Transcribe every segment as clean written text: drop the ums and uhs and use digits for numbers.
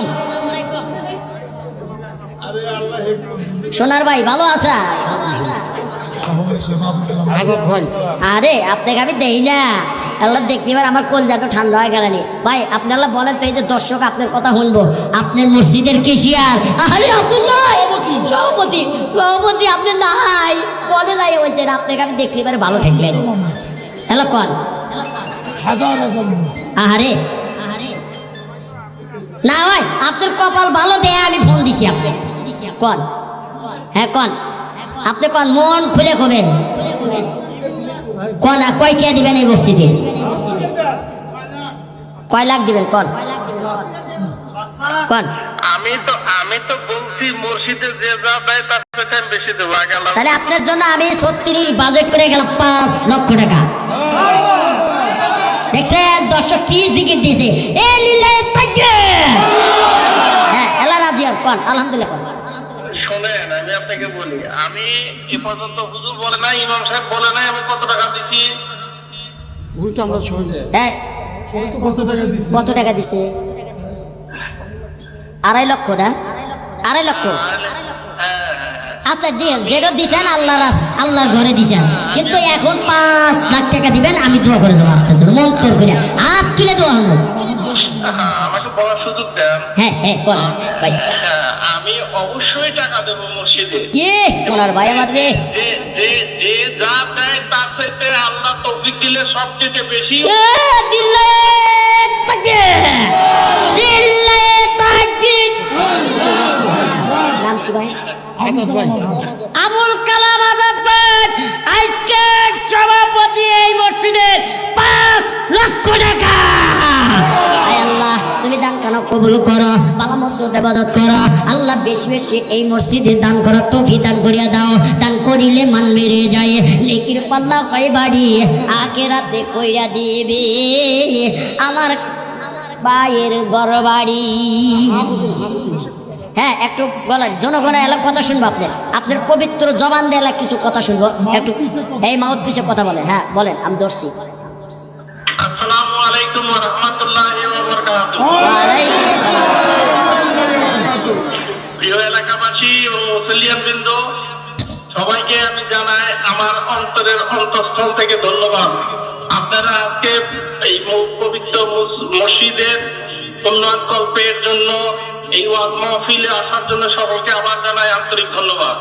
আলাইকুম। সোনার ভাই ভালো আছা? আরে আপনাকে আমি দেই না, আল্লাহ দেখতে এবার আমার কলজাটা ঠান্ডা হয়ে গেল ভাই। আপনি আল্লাহ বলেন তো, এই যে দর্শক আপনার কথা শুনবো, আপনার মসজিদের কেশিয়ার, আরে আপনি নাই সভাপতি, সভাপতি আপনি নাই, কলে যাই হয়েছেন, আপনাকে আমি দেখলে এবারে ভালো ঠেকলেন। হ্যালো কন আরে না ভাই, আপনার কপাল ভালো দেয় আমি ফোন দিছি আপনি কন। হ্যাঁ কন, আপনি কন, মন খুলে কবেন কন, কয় কে দিবেন এই মসজিদে, কয় লাখ দিবেন কন কন। আমি তো বলছি মসজিদে যে যা দেয় তার থেকে আমি বেশি দেবো। তাহলে আপনার জন্য আমি 36 বাজেট করে গেলাম 5 লক্ষ টাকা। দেখছেন দর্শক কি জিকির দিয়েছে, এ লিল্লাহি তাকবীর। হ্যাঁ এলা রাজি কন আলহামদুলিল্লাহ কন। শোনেন আমি আপনাকে বলি, আমি এ পর্যন্ত হুজুর বলে নাই, ইমাম সাহেব বলে নাই আমি কত টাকা দিছি। হ্যাঁ কত টাকা দিছে? 2.5 লক্ষ না? 2.5 লক্ষ। আচ্ছা যেটা দিছেন আল্লাহর ঘরে দিছেন, কিন্তু এখন 5 লাখ টাকা দিবেন, আমি দোয়া করে দেবো আপনার জন্য, মন তোর করে হাত তুলে দোয়া হলো। আমাকে বলার সুযোগ দেন। হ্যাঁ হ্যাঁ কর ভাই। আমি অবশ্যই টাকা দেবো মসজিদে। সোনার ভাই আমার রে, যে যা দেয় তার থেকে আল্লাহ তৌফিক দিলে সবচেয়ে বেশি। নাম কি ভাই? আবুল কালাম আজাদ ভাই আজকে সভাপতি এই মসজিদের 5 লক্ষ টাকা। আল্লাহ তুমি দান কেন কবুল করো, ভালো মসজিদ ইবাদত করো আল্লাহ, বেশি বেশি এই মসজিদে দান করো, তৌফিক দান করিয়া দাও। দান করিলে মান বেড়ে যায়, নেকির পাল্লা হয় বাড়ি, আখিরাতে কইরা দিবে আমার ভাইয়ের ঘরবাড়ি। হ্যাঁ একটু বলেন, জনগণের এলাকা কথা শুনবো, আপনার পবিত্র জবান দিয়ে এলাকা কিছু কথা শুনবো একটু, এই মাউথ পিছে কথা বলেন। হ্যাঁ বলেন, আমি ধরছি। আসসালামু আলাইকুম ওয়া রাহমাতুল্লাহি ওয়া বারাকাতুহু। ওয়ালাইকুম আসসালাম। প্রিয় এলাকাবাসী ও মুসলিয়ানবৃন্দ, সবাইকে আমি জানাই আমার অন্তরের অন্তঃস্থল থেকে ধন্যবাদ। আপনারা আজকে এই পবিত্র মসজিদের উন্নয়ন কল্পের জন্য, এই ওয়াজ মাহফিলে আসার জন্য সকলকে আবার জানাই আন্তরিক ধন্যবাদ।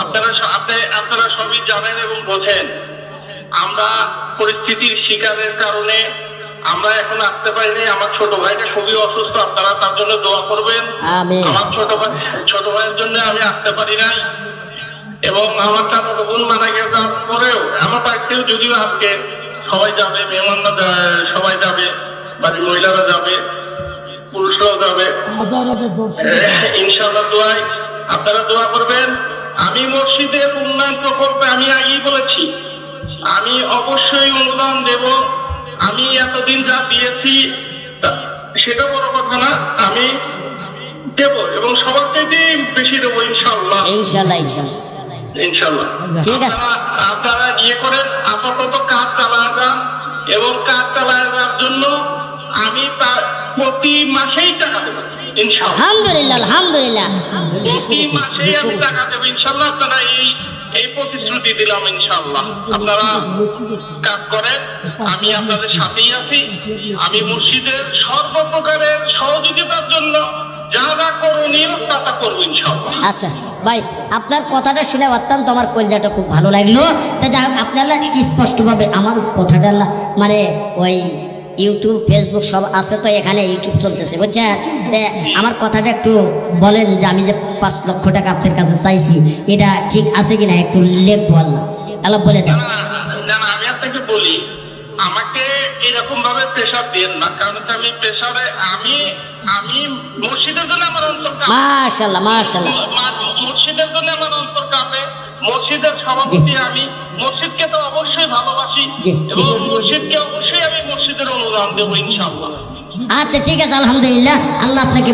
আপনারা সবই জানেন এবং বোঝেন, আমরা পরিস্থিতির শিকারের কারণে আমরা এখন আসতে পারিনি। আমার ছোট ভাইটা খুবই অসুস্থ, আপনারা তার জন্য দোয়া করবেন। আমার ছোট ভাইয়ের জন্য আমি আসতে পারি নাই, এবং আমার চাচাতো বোন মারা যাওয়ার পরেও আমার বাড়িতেও যদিও আজকে সবাই যাবে, মেহমানরা সবাই যাবে, বাড়ির মহিলারা যাবে, পুরুষরাও যাবে ইনশাআল্লাহ। দোয়াই আপনারা দোয়া করবেন। আমি মসজিদের উন্নয়ন প্রকল্পে আমি আগেই বলেছি আমি অবশ্যই অনুদান দেব। আমি এতদিন যা দিয়েছি সেটা বড় কথা না, আমি দেব এবং সবার থেকে বেশি দেবো ইনশাআল্লাহ। ইনশাআল্লাহ ঠিক আছে। আপনারা ইয়ে করেন, আপাতত কাজ চালায় যান, এবং কাজ চালায় যাওয়ার জন্য আমি প্রতি মাসেই টাকা দেবো ইনশাআল্লাহ। আলহামদুলিল্লাহ আলহামদুলিল্লাহ, প্রতি মাসেই আমি টাকা দেবো ইনশাআল্লাহ। আপনারা এই প্রতিশ্রুতি দিলাম ইনশাআল্লাহ। আপনারা কাজ করেন, আমি আপনাদের সাথেই আছি। আমি মসজিদের সর্বপ্রকারের সহযোগিতার জন্য যা যা করণীয় তা করবো ইনশাআল্লাহ। আচ্ছা ভাই, আপনার কথাটা শুনে অত্যন্ত আমার কলজাটা খুব ভালো লাগলো। তা যাই হোক, আপনারা স্পষ্টভাবে আমার কথাটা মানে ওই ইউটিউব ফেসবুক সব আছে, তো এখানে ইউটিউব চলতেছে বুঝছেন, আমার কথাটা একটু বলেন যে আমি যে 5 লক্ষ টাকা আপনার কাছে চাইছি এটা ঠিক আছে কিনা, একটু লিখবো আল্লাহ বলে দেন। না আমি আপনাকে বলি, আমাকে এরকম ভাবে প্রেসার দেন না, কারণ আমি প্রেসারে আমি মসজিদের জন্য আমার অন্তর কাঁপে। মাশাআল্লাহ মাশাআল্লাহ, মসজিদের জন্য আমার অন্তর কাঁপে। মসজিদের সভাপতি আমি, মসজিদকে তো অবশ্যই ভালোবাসি, এবং মসজিদকে অবশ্যই আমি মসজিদের অনুদান দেবো ইনশাআল্লাহ। আচ্ছা ঠিক আছে, আলহামদুলিল্লাহ, আল্লাহ আপনাকে